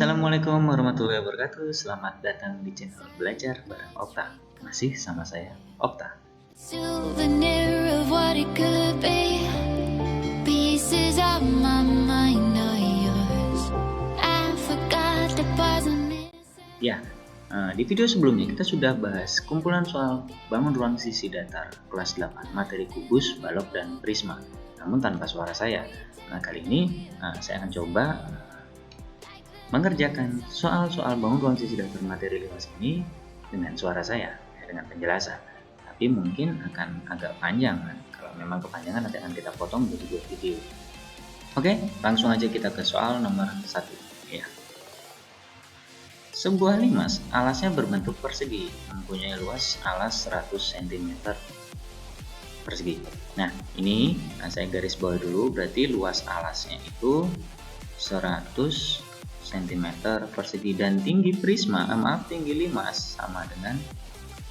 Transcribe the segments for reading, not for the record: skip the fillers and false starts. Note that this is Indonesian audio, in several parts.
Assalamualaikum warahmatullahi wabarakatuh. Selamat datang di channel Belajar Bareng Okta. Masih sama saya, Okta. Souvenir of what it could be. Pieces of my mind are yours. I forgot the parts I'm missing. Ya, di video sebelumnya kita sudah bahas kumpulan soal bangun ruang sisi datar kelas 8 materi kubus, balok, dan prisma, namun tanpa suara saya. Nah, kali ini saya akan coba mengerjakan soal-soal bangun ruang sisi datar materi luas ini dengan suara saya, dengan penjelasan. Tapi mungkin akan agak panjang, kalau memang kepanjangan nanti akan kita potong menjadi 2 video. Oke, langsung aja kita ke soal nomor 1 ya. Sebuah limas alasnya berbentuk persegi, mempunyai luas alas 100 cm persegi. Nah, ini saya garis bawah dulu, berarti luas alasnya itu 100 cm persegi dan tinggi prisma, tinggi limas sama dengan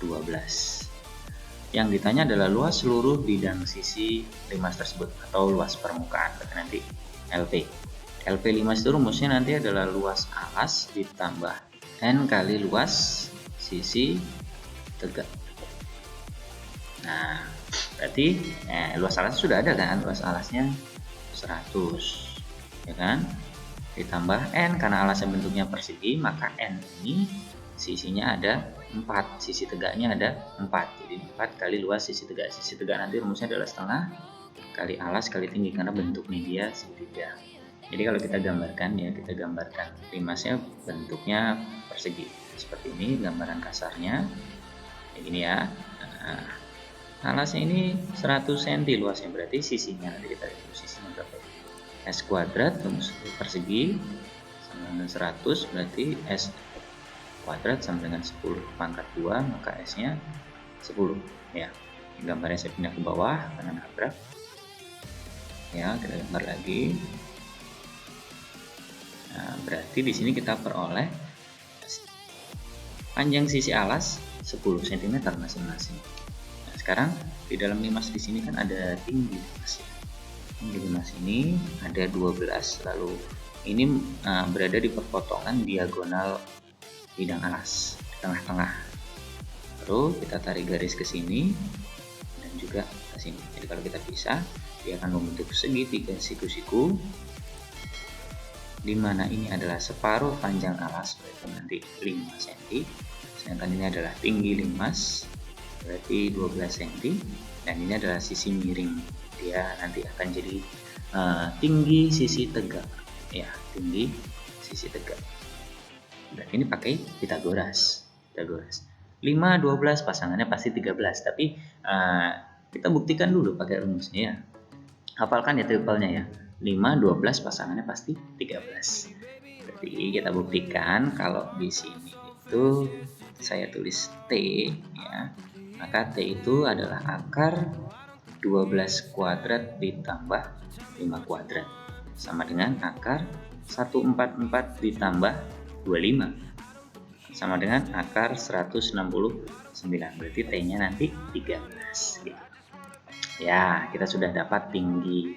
12. Yang ditanya adalah luas seluruh bidang sisi limas tersebut atau luas permukaan, nanti LP. LP limas itu rumusnya nanti adalah luas alas ditambah N kali luas sisi tegak. Nah, berarti luas alas sudah ada kan, luas alasnya 100 ya kan, ditambah N karena alasnya bentuknya persegi, maka N ini sisinya ada 4, sisi tegaknya ada 4, jadi 4 kali luas sisi tegak. Sisi tegak nanti rumusnya adalah setengah kali alas kali tinggi karena bentuknya dia segitiga. Jadi kalau kita gambarkan ya, kita gambarkan limasnya bentuknya persegi seperti ini, gambaran kasarnya kayak gini ya. Nah, alasnya ini 100 cm luasnya, berarti sisinya nanti kita lihat sisinya berapa. S kuadrat rumus persegi sama dengan 100, berarti S kuadrat sama dengan 10 pangkat 2, maka S nya 10 ya. Gambarnya saya pindah ke bawah karena nabrak ya, kita gambar lagi. Nah, berarti di sini kita peroleh panjang sisi alas 10 cm masing-masing. Nah, sekarang di dalam limas di sini kan ada tinggi limas ya. Tinggi limas ini ada 12, lalu ini berada di perpotongan diagonal bidang alas di tengah-tengah. Lalu kita tarik garis ke sini dan juga ke sini. Jadi kalau kita pisah, dia akan membentuk segitiga siku-siku, di mana ini adalah separuh panjang alas, berarti nanti 5 cm, sedangkan ini adalah tinggi limas, berarti 12 cm, dan ini adalah sisi miring, dia nanti akan jadi tinggi sisi tegak ya, tinggi sisi tegak. Berarti ini pakai Pitagoras. 5, 12 pasangannya pasti 13, tapi kita buktikan dulu pakai rumusnya ya. Hafalkan ya triplenya ya. 5, 12 pasangannya pasti 13. Berarti kita buktikan kalau di sini itu saya tulis T ya. Maka T itu adalah akar 12 kuadrat ditambah 5 kuadrat sama dengan akar 144 ditambah 25 sama dengan akar 169. Berarti T-nya nanti 13 gitu. Ya, kita sudah dapat tinggi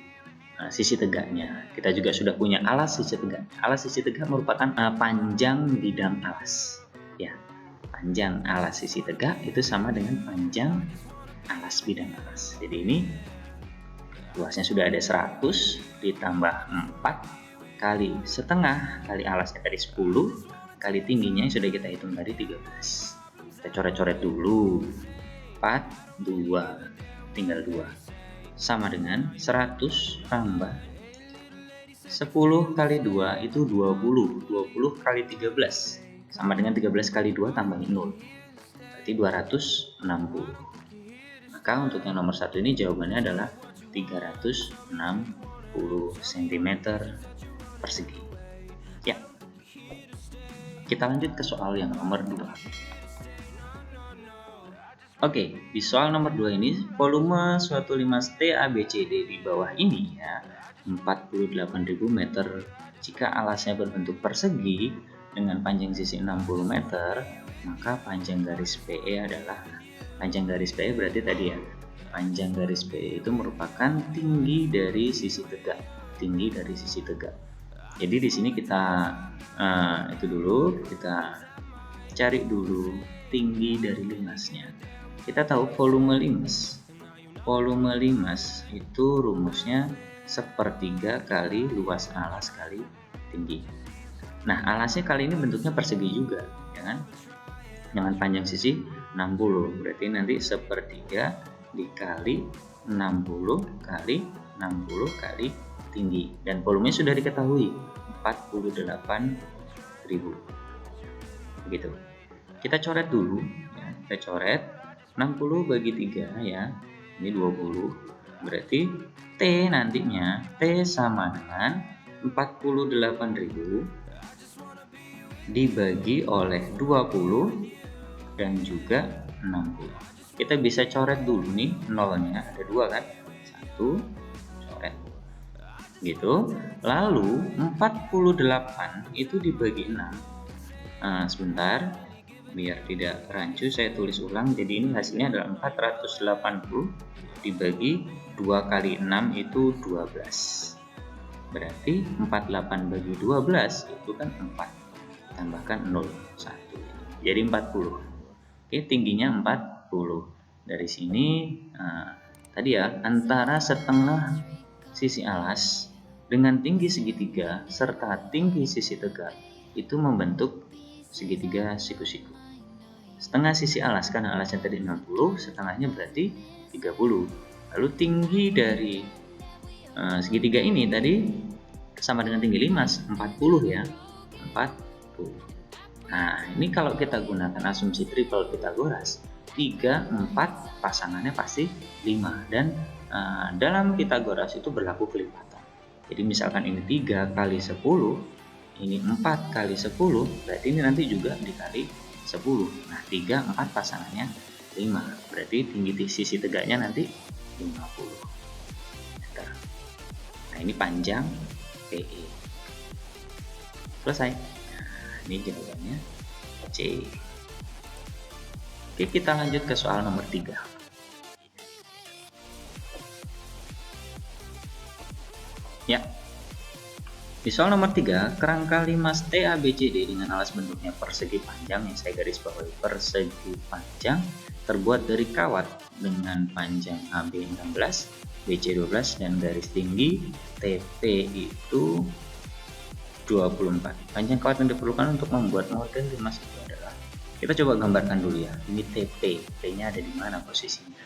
sisi tegaknya. Kita juga sudah punya alas sisi tegak. Alas sisi tegak merupakan panjang bidang alas. Ya, panjang alas sisi tegak itu sama dengan panjang alas bidang alas. Jadi ini luasnya sudah ada 100 ditambah 4 kali setengah kali alasnya tadi 10 kali tingginya sudah kita hitung tadi 13. Kita coret-coret dulu. 4, 2, tinggal 2. Sama dengan 100 tambah 10 kali 2 itu 20. 20 kali 13 sama dengan 13 kali 2 tambahin 0. Berarti 260. Maka untuk yang nomor 1 ini jawabannya adalah 360 cm persegi. Ya. Kita lanjut ke soal yang nomor 2. Oke, di soal nomor 2 ini volume suatu limas TABCD di bawah ini ya 48.000 meter. Jika alasnya berbentuk persegi dengan panjang sisi 60 meter, maka panjang garis PE adalah panjang garis PE berarti tadi ya. Panjang garis PE itu merupakan tinggi dari sisi tegak, tinggi dari sisi tegak. Jadi di sini kita itu dulu, kita cari dulu tinggi dari limasnya. Kita tahu volume limas. Volume limas itu rumusnya sepertiga kali luas alas kali tinggi. Nah, alasnya kali ini bentuknya persegi juga, ya kan? Dengan panjang sisi 60, berarti nanti sepertiga dikali 60 kali 60 kali tinggi, dan volumenya sudah diketahui 48.000. Begitu. Kita coret dulu ya. Kita coret 60 bagi 3 ya. Ini 20. Berarti T nantinya T sama dengan 48.000 dibagi oleh 20 dan juga 60. Kita bisa coret dulu nih, nolnya ada 2 kan? 1, coret. Gitu. Lalu 48 itu dibagi 6. Sebentar, biar tidak rancu saya tulis ulang. Jadi ini hasilnya adalah 480 dibagi 2 kali 6 itu 12. Berarti 48 bagi 12 itu kan 4. Tambahkan 0, 1. Jadi 40. Oke, tingginya 40. Dari sini tadi ya, antara setengah sisi alas dengan tinggi segitiga serta tinggi sisi tegak itu membentuk segitiga siku-siku. Setengah sisi alas, karena alasnya tadi 60, setengahnya berarti 30. Lalu tinggi dari segitiga ini tadi sama dengan tinggi limas, 40 ya. 40. Nah, ini kalau kita gunakan asumsi triple Pythagoras, 3, 4 pasangannya pasti 5, dan dalam Pythagoras itu berlaku kelipatan. Jadi misalkan ini 3 kali 10, ini 4 kali 10, berarti ini nanti juga dikali 10. Nah, 3, 4 pasangannya 5, berarti tinggi sisi tegaknya nanti 50 meter. Nah, ini panjang PE. Selesai. Nah, ini jawabannya C. Oke, kita lanjut ke soal nomor 3. Ya. Di soal nomor 3, kerangka limas TABCD dengan alas bentuknya persegi panjang, yang saya garis bawahi persegi panjang, terbuat dari kawat dengan panjang AB 16, BC 12, dan garis tinggi TP itu 24. Panjang kawat yang diperlukan untuk membuat model limas itu adalah, kita coba gambarkan dulu ya. Ini TP, P-nya ada di mana posisinya?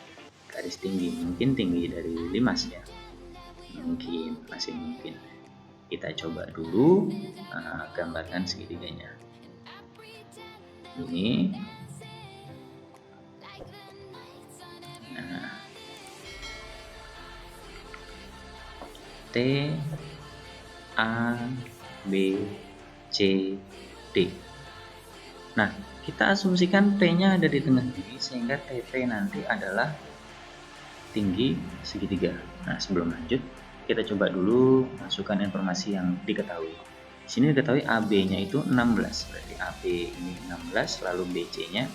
Garis tinggi, mungkin tinggi dari limas ya. Mungkin, masih mungkin. Kita coba dulu gambarkan segitiganya. Ini. Nah, T, A, B, C, D. Nah, kita asumsikan P-nya ada di tengah ini, sehingga TP nanti adalah tinggi segitiga. Nah, sebelum lanjut, kita coba dulu masukkan informasi yang diketahui. Di sini diketahui AB-nya itu 16, berarti AB ini 16, lalu BC-nya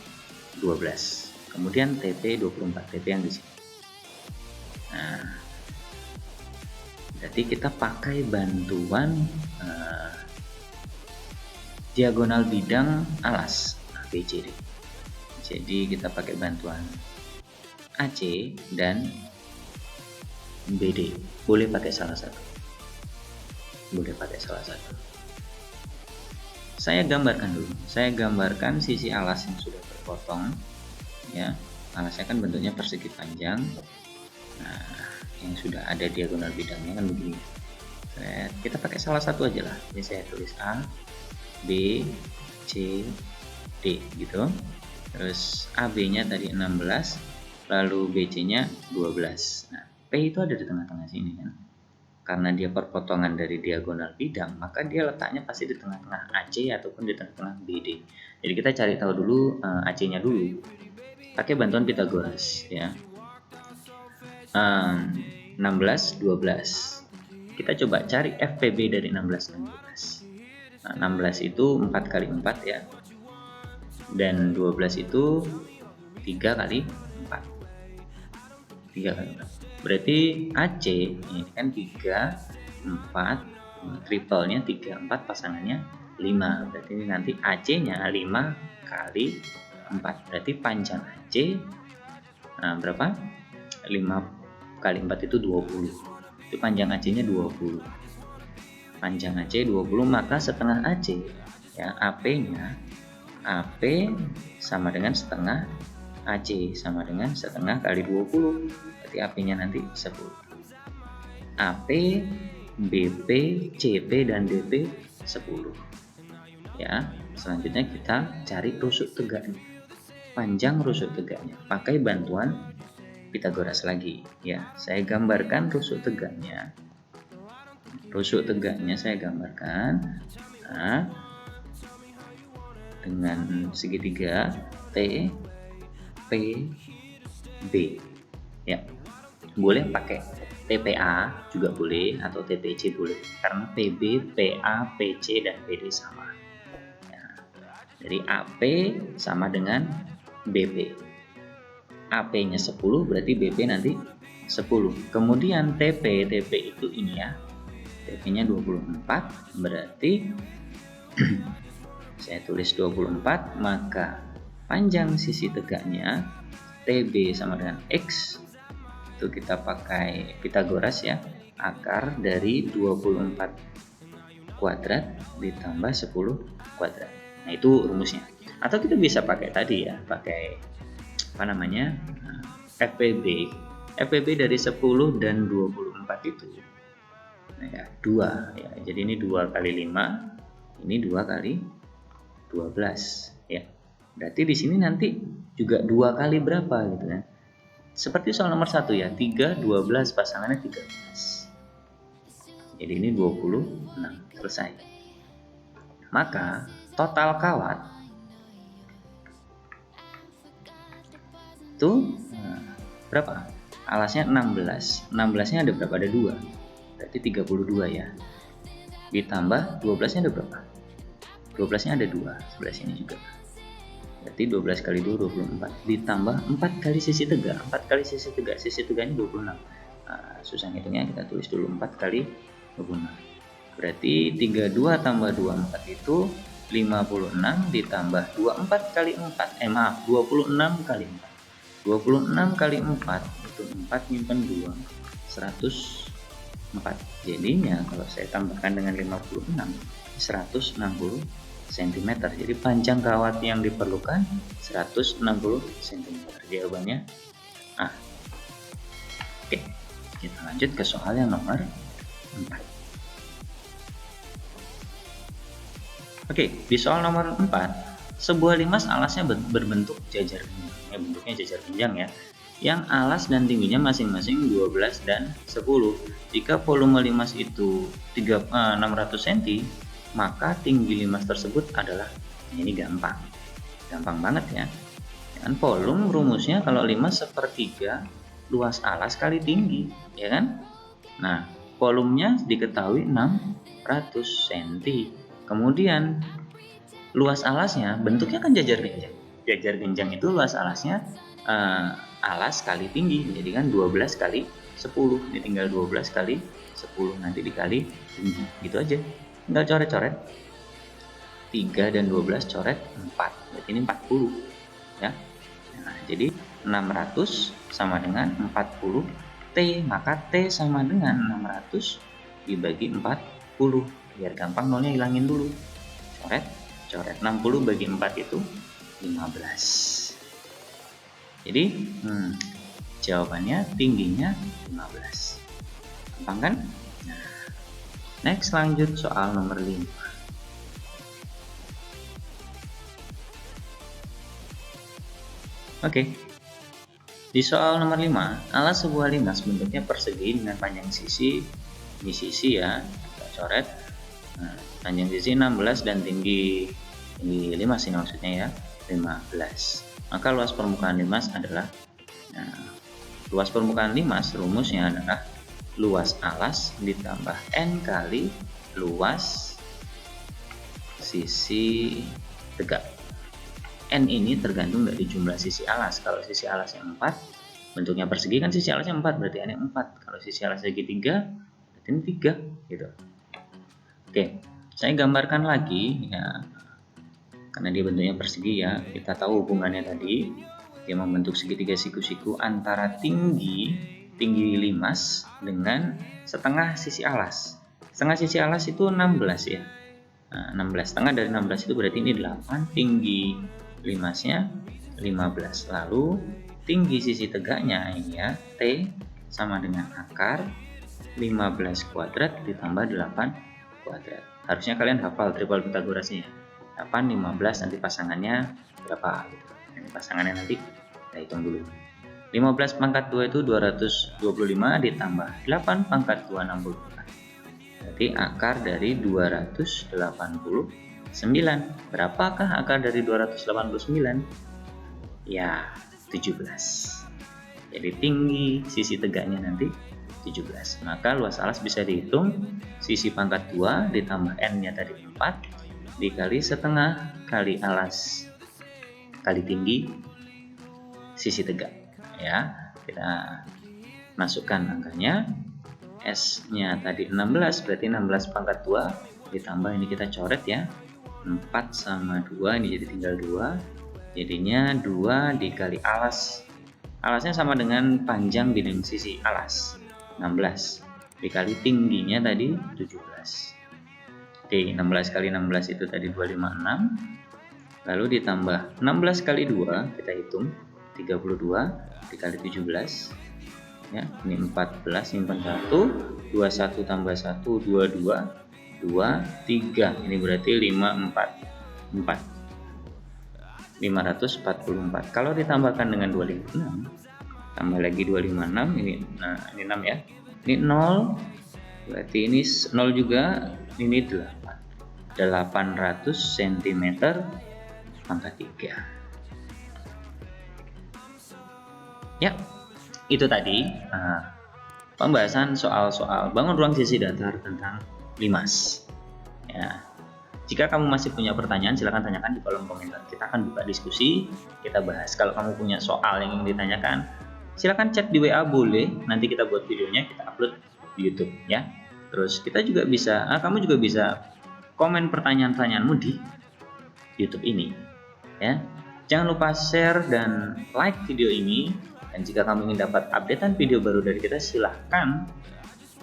12. Kemudian TP 24, TP yang di sini. Nah, berarti kita pakai bantuan diagonal bidang alas ABCD. Jadi kita pakai bantuan AC dan BD. Boleh pakai salah satu. Boleh pakai salah satu. Saya gambarkan dulu. Saya gambarkan sisi alas yang sudah terpotong. Ya, alasnya kan bentuknya persegi panjang. Nah, yang sudah ada diagonal bidangnya kan begini. Kita pakai salah satu aja lah. Ini saya tulis A, B, C, D gitu. Terus AB-nya tadi 16, lalu BC-nya 12. Nah, P itu ada di tengah-tengah sini kan. Karena dia perpotongan dari diagonal bidang, maka dia letaknya pasti di tengah-tengah AC ataupun di tengah-tengah BD. Jadi kita cari tahu dulu AC-nya dulu. Pakai bantuan Pythagoras ya. 16, 12. Kita coba cari FPB dari 16 dan 12. Nah, 16 itu 4 kali 4 ya. Dan 12 itu 3 kali 4. 3 kali 4. Berarti AC ini kan 3, 4, triple-nya 3, 4, pasangannya 5. Berarti ini nanti AC-nya 5 kali 4. Berarti panjang AC berapa? 5 kali 4 itu 20. Itu panjang AC-nya 20. Panjang AC 20, maka setengah AC ya, AP-nya AP sama dengan setengah AC sama dengan setengah kali 20. Berarti AP-nya nanti 10. AP, BP, CP, dan DP 10. Ya, selanjutnya kita cari rusuk tegaknya. Panjang rusuk tegaknya pakai bantuan Pythagoras lagi. Ya, saya gambarkan rusuk tegaknya. Rusuk tegaknya saya gambarkan dengan segitiga T, P, B. Ya, boleh pakai TPA juga boleh atau TPC boleh, karena PB, PA, PC, dan PD sama. Ya, jadi AP sama dengan BP. AP-nya 10 berarti BP nanti 10. Kemudian TP itu ini ya, TP-nya 24 berarti saya tulis 24, maka panjang sisi tegaknya TB sama dengan X, itu kita pakai Pythagoras ya, akar dari 24 kuadrat ditambah 10 kuadrat. Nah, itu rumusnya. Atau kita bisa pakai tadi ya, pakai apa namanya, FPB. FPB dari 10 dan 24 itu nah ya 2 ya. Jadi ini 2 kali 5, ini 2 kali 12 ya. Berarti di sini nanti juga 2 kali berapa gitu kan. Seperti soal nomor 1 ya, 3, 12, pasangannya 13. Jadi ini 26, selesai. Maka total kawat itu berapa? Alasnya 16. 16-nya ada berapa? Ada 2. Berarti 32 ya. Ditambah 12-nya ada berapa? 12-nya ada 2, sebelah sini juga. Berarti 12 kali 2, 24. Ditambah 4 kali sisi tegak. 4 kali sisi tegak. Sisi tegaknya 26. Susah ngitungnya, kita tulis dulu 4 kali 26. Berarti 32 tambah 24 itu 56 ditambah 24 kali 4. 26 kali 4. 26 kali 4 itu 4 nyimpen 2, 104. Jadinya kalau saya tambahkan dengan 56, 160 cm. Jadi panjang kawat yang diperlukan 160 cm. Jawabannya A. Oke, kita lanjut ke soal yang nomor 4. Oke, di soal nomor 4, sebuah limas alasnya berbentuk jajar genjang. Ya, bentuknya jajar genjang ya. Yang alas dan tingginya masing-masing 12 dan 10. Jika volume limas itu 600 cm, maka tinggi limas tersebut adalah, ini gampang banget ya. Dan volume rumusnya kalau limas sepertiga luas alas kali tinggi, ya kan? Nah, volumenya diketahui 600 cm. Kemudian luas alasnya bentuknya kan jajar genjang. Jajar genjang itu luas alasnya alas kali tinggi, jadi kan 12 kali 10. Ini tinggal 12 kali 10 nanti dikali tinggi, gitu aja. Tinggal coret-coret 3 dan 12 coret 4, berarti ini 40 ya. Nah, jadi 600 sama dengan 40 T, maka T sama dengan 600 dibagi 40. Biar gampang nolnya hilangin dulu, coret 60 bagi 4 itu 15. Jadi jawabannya tingginya 15. Gampang kan? Nah, next lanjut soal nomor 5. Oke. Di soal nomor 5, alas sebuah limas bentuknya persegi dengan panjang sisi, ini sisi ya, kita coret. Nah, panjang sisi 16 dan tinggi limas ini maksudnya ya, 15. Maka luas permukaan limas adalah, luas permukaan limas rumusnya adalah luas alas ditambah N kali luas sisi tegak. N ini tergantung dari jumlah sisi alas. Kalau sisi alasnya 4, bentuknya persegi kan sisi alasnya 4, berarti N yang 4. Kalau sisi alas segitiga, berarti ini 3 gitu. Oke, saya gambarkan lagi ya, karena dia bentuknya persegi ya. Kita tahu hubungannya tadi, dia membentuk segitiga siku-siku antara tinggi limas dengan setengah sisi alas. Setengah sisi alas itu 16 ya. Nah, 16 setengah dari 16 itu berarti ini 8, tinggi limasnya 15. Lalu tinggi sisi tegaknya ini ya, T sama dengan akar 15 kuadrat ditambah 8 kuadrat. Harusnya kalian hafal triple Pythagorasnya ya. 8, 15, nanti pasangannya berapa gitu. Ini pasangannya nanti kita hitung dulu. 15 pangkat 2 itu 225 ditambah 8 pangkat 2 64. Berarti akar dari 289. Berapakah akar dari 289? Ya, 17. Jadi tinggi sisi tegaknya nanti 17. Maka luas alas bisa dihitung sisi pangkat 2 ditambah n-nya tadi 4 dikali setengah kali alas kali tinggi sisi tegak. Ya, kita masukkan angkanya. S-nya tadi 16, berarti 16 pangkat 2 ditambah ini kita coret ya. 4 sama 2 ini jadi tinggal 2. Jadinya 2 dikali alas. Alasnya sama dengan panjang bidang sisi alas. 16 dikali tingginya tadi 17. Oke, 16 kali 16 itu tadi 256. Lalu ditambah 16 kali 2 kita hitung 32 dikali 17 ya, ini 14, simpan 1, 21 tambah 1 22, 2 3, ini berarti 544. Kalau ditambahkan dengan 256 tambah lagi 256 ini, nah ini 6 ya, ini 0 berarti ini 0 juga, ini 800 cm pangkat 3 ya. Itu tadi pembahasan soal-soal bangun ruang sisi datar tentang limas ya. Jika kamu masih punya pertanyaan, silahkan tanyakan di kolom komentar. Kita akan buka diskusi, kita bahas. Kalau kamu punya soal yang ingin ditanyakan, silahkan chat di WA boleh. Nanti kita buat videonya, kita upload di YouTube ya. Terus kita juga bisa, kamu juga bisa komen pertanyaan-pertanyaanmu di YouTube ini ya. Jangan lupa share dan like video ini. Dan jika kamu ingin dapat updatean video baru dari kita, silahkan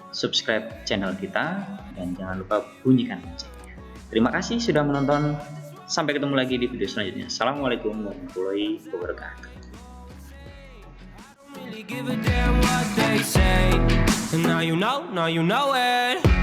subscribe channel kita dan jangan lupa bunyikan loncengnya. Terima kasih sudah menonton. Sampai ketemu lagi di video selanjutnya. Assalamualaikum warahmatullahi wabarakatuh. Really give a damn what they say. And now you know it.